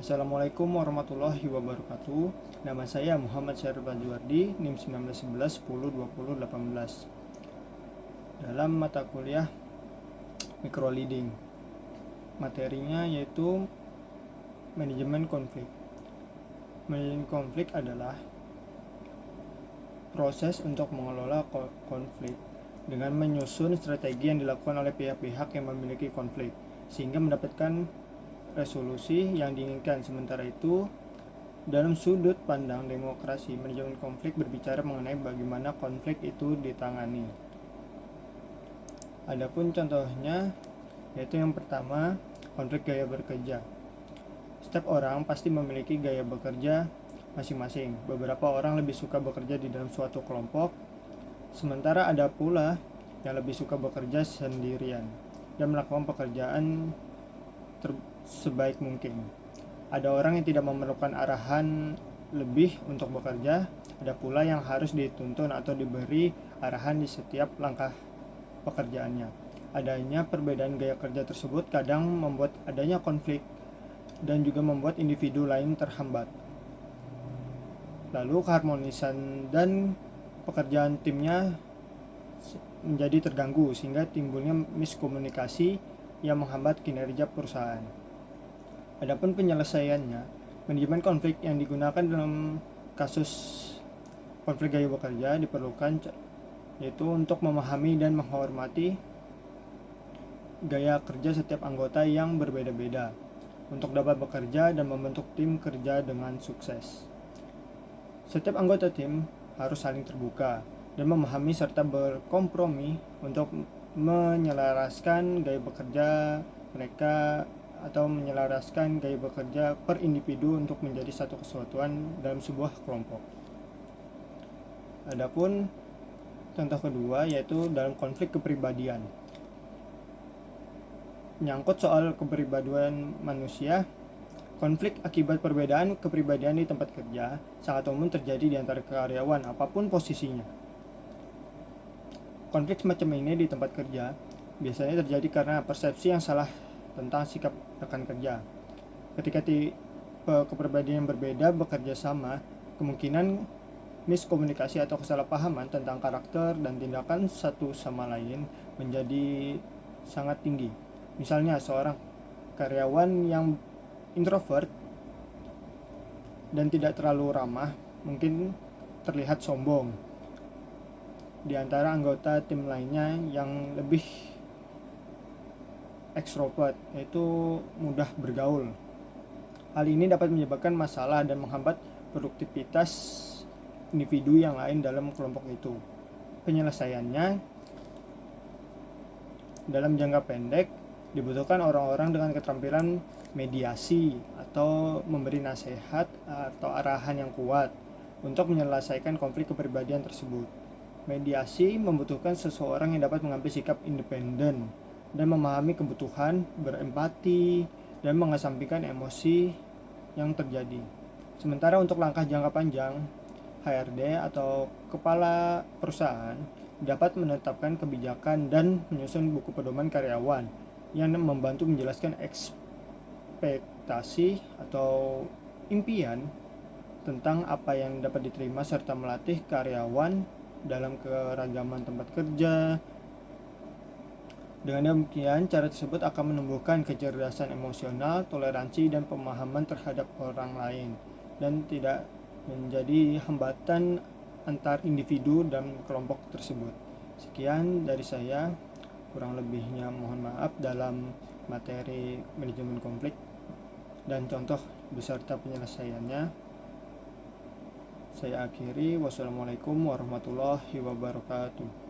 Assalamualaikum warahmatullahi wabarakatuh. Nama saya Muhammad Syarif Bajuwardi, NIM 1911 10 20 18. Dalam mata kuliah Micro Leading, materinya yaitu manajemen konflik. Manajemen konflik adalah proses untuk mengelola konflik dengan menyusun strategi yang dilakukan oleh pihak-pihak yang memiliki konflik sehingga mendapatkan resolusi yang diinginkan. Sementara itu, dalam sudut pandang demokrasi, manajemen konflik berbicara mengenai bagaimana konflik itu ditangani. Adapun contohnya yaitu yang pertama, konflik gaya bekerja. Setiap orang pasti memiliki gaya bekerja masing-masing. Beberapa orang lebih suka bekerja di dalam suatu kelompok, sementara ada pula yang lebih suka bekerja sendirian dan melakukan pekerjaan sebaik mungkin. Ada orang yang tidak memerlukan arahan lebih untuk bekerja, ada pula yang harus dituntun atau diberi arahan di setiap langkah pekerjaannya. Adanya perbedaan gaya kerja tersebut kadang membuat adanya konflik dan juga membuat individu lain terhambat. Lalu keharmonisan dan pekerjaan timnya menjadi terganggu sehingga timbulnya miskomunikasi yang menghambat kinerja perusahaan. Adapun penyelesaiannya, manajemen konflik yang digunakan dalam kasus konflik gaya bekerja diperlukan yaitu untuk memahami dan menghormati gaya kerja setiap anggota yang berbeda-beda untuk dapat bekerja dan membentuk tim kerja dengan sukses. Setiap anggota tim harus saling terbuka dan memahami serta berkompromi untuk menyelaraskan gaya bekerja mereka atau menyelaraskan gaya bekerja per individu untuk menjadi satu kesatuan dalam sebuah kelompok. Adapun contoh kedua yaitu dalam konflik kepribadian. Menyangkut soal kepribadian manusia, konflik akibat perbedaan kepribadian di tempat kerja sangat umum terjadi di antara karyawan apapun posisinya. Konflik semacam ini di tempat kerja biasanya terjadi karena persepsi yang salah tentang sikap rekan kerja. Ketika kepribadian yang berbeda bekerja sama, kemungkinan miskomunikasi atau kesalahpahaman tentang karakter dan tindakan satu sama lain menjadi sangat tinggi. Misalnya seorang karyawan yang introvert dan tidak terlalu ramah mungkin terlihat sombong di antara anggota tim lainnya yang lebih ekstrovert, yaitu mudah bergaul. Hal ini dapat menyebabkan masalah dan menghambat produktivitas individu yang lain dalam kelompok itu. Penyelesaiannya dalam jangka pendek dibutuhkan orang-orang dengan keterampilan mediasi atau memberi nasihat atau arahan yang kuat untuk menyelesaikan konflik kepribadian tersebut. Mediasi membutuhkan seseorang yang dapat mengambil sikap independen dan memahami kebutuhan, berempati, dan mengesampingkan emosi yang terjadi. Sementara untuk langkah jangka panjang, HRD atau kepala perusahaan dapat menetapkan kebijakan dan menyusun buku pedoman karyawan yang membantu menjelaskan ekspektasi atau impian tentang apa yang dapat diterima serta melatih karyawan dalam keragaman tempat kerja. Dengan demikian, cara tersebut akan menumbuhkan kecerdasan emosional, toleransi, dan pemahaman terhadap orang lain, dan tidak menjadi hambatan antar individu dan kelompok tersebut. Sekian dari saya, kurang lebihnya mohon maaf dalam materi manajemen konflik dan contoh beserta penyelesaiannya. Saya akhiri, wassalamualaikum warahmatullahi wabarakatuh.